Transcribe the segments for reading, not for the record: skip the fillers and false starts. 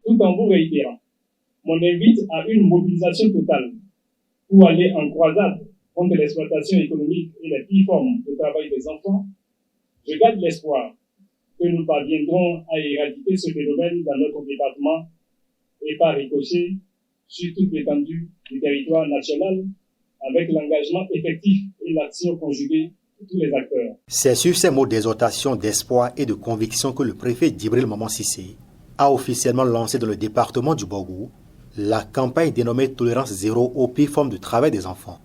tout en vous réitérant mon invite à une mobilisation totale pour aller en croisade contre l'exploitation économique et les pires formes de travail des enfants, je garde l'espoir que nous parviendrons à éradiquer ce phénomène dans notre département et par ricochet sur toute l'étendue du territoire national avec l'engagement effectif et l'action conjuguée de tous les acteurs. C'est sur ces mots d'exhortation, d'espoir et de conviction que le préfet Djibril Maman Cissé a officiellement lancé dans le département du Borgou la campagne dénommée Tolérance zéro aux pires formes de travail des enfants.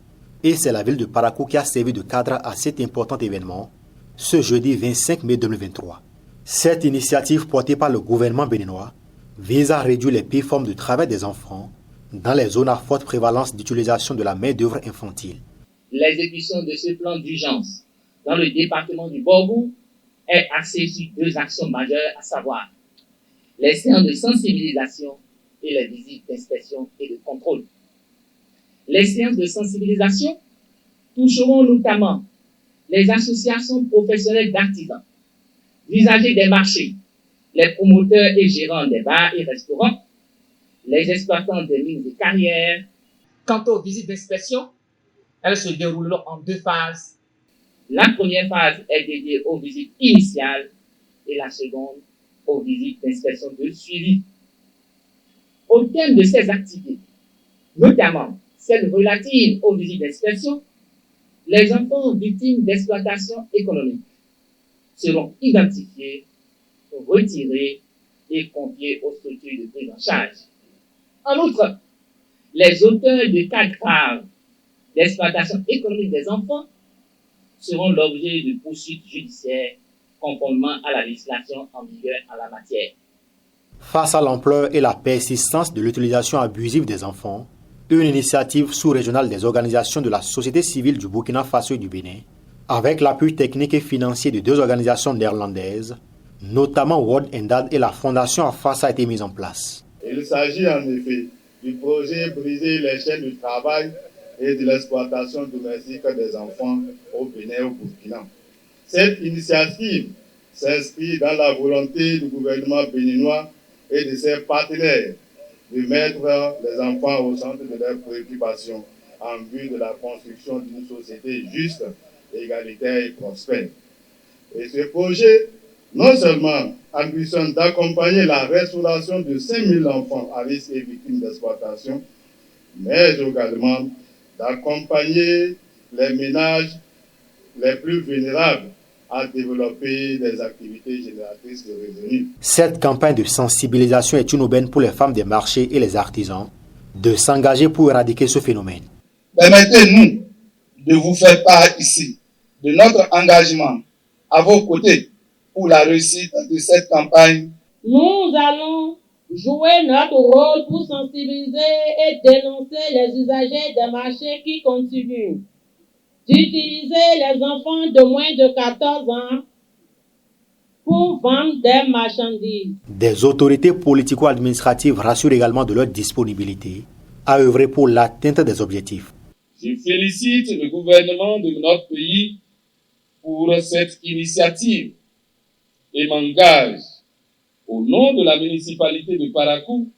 Et c'est la ville de Parakou qui a servi de cadre à cet important événement ce jeudi 25 mai 2023. Cette initiative portée par le gouvernement béninois vise à réduire les pires formes de travail des enfants dans les zones à forte prévalence d'utilisation de la main-d'œuvre infantile. L'exécution de ce plan d'urgence dans le département du Borgou est axée sur deux actions majeures, à savoir les séances de sensibilisation et les visites d'inspection et de contrôle. Les séances de sensibilisation toucheront notamment les associations professionnelles d'artisans, l'usager des marchés, les promoteurs et gérants des bars et restaurants, les exploitants des mines de carrière. Quant aux visites d'inspection, elles se dérouleront en deux phases. La première phase est dédiée aux visites initiales et la seconde aux visites d'inspection de suivi. Au thème de ces activités, notamment celles relatives aux visites d'inspection, les enfants victimes d'exploitation économique seront identifiés, retirés et confiés aux structures de prise en charge. En outre, les auteurs de cas graves d'exploitation économique des enfants seront l'objet de poursuites judiciaires conformément à la législation en vigueur en la matière. Face à l'ampleur et la persistance de l'utilisation abusive des enfants, une initiative sous-régionale des organisations de la société civile du Burkina Faso et du Bénin, avec l'appui technique et financier de deux organisations néerlandaises, notamment World Endad et la Fondation Afasa, a été mise en place. Il s'agit en effet du projet Briser les chaînes du travail et de l'exploitation domestique des enfants au Bénin et au Burkina. Cette initiative s'inscrit dans la volonté du gouvernement béninois et de ses partenaires de mettre les enfants au centre de leurs préoccupations en vue de la construction d'une société juste, égalitaire et prospère. Et ce projet, non seulement ambitionne d'accompagner la restauration de 5000 enfants à risque et victimes d'exploitation, mais également d'accompagner les ménages les plus vulnérables à développer des activités génératrices de revenus. Cette campagne de sensibilisation est une aubaine pour les femmes des marchés et les artisans de s'engager pour éradiquer ce phénomène. Permettez-nous de vous faire part ici de notre engagement à vos côtés pour la réussite de cette campagne. Nous allons jouer notre rôle pour sensibiliser et dénoncer les usagers des marchés qui continuent d'utiliser les enfants de moins de 14 ans pour vendre des marchandises. Des autorités politico-administratives rassurent également de leur disponibilité à œuvrer pour l'atteinte des objectifs. Je félicite le gouvernement de notre pays pour cette initiative et m'engage au nom de la municipalité de Parakou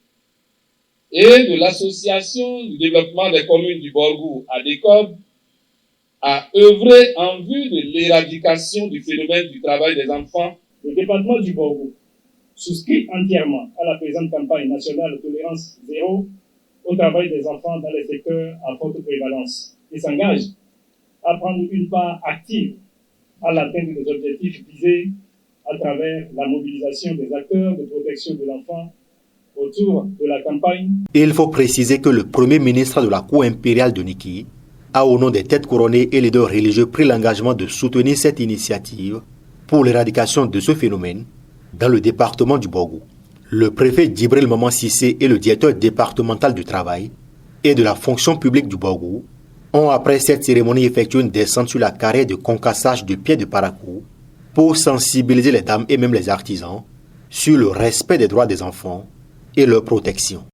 et de l'association du développement des communes du Borgou à Décob à œuvrer en vue de l'éradication du phénomène du travail des enfants. Le département du Borgou souscrit entièrement à la présente campagne nationale de tolérance zéro au travail des enfants dans les secteurs à forte prévalence et s'engage à prendre une part active à l'atteinte des objectifs visés à travers la mobilisation des acteurs de protection de l'enfant autour de la campagne. Il faut préciser que le premier ministre de la cour impériale de Niki a, au nom des têtes couronnées et leaders religieux, pris l'engagement de soutenir cette initiative pour l'éradication de ce phénomène dans le département du Borgou. Le préfet Djibril Maman Cissé et le directeur départemental du travail et de la fonction publique du Borgou ont, après cette cérémonie, effectué une descente sur la carrière de concassage de pierre de Parakou pour sensibiliser les dames et même les artisans sur le respect des droits des enfants et leur protection.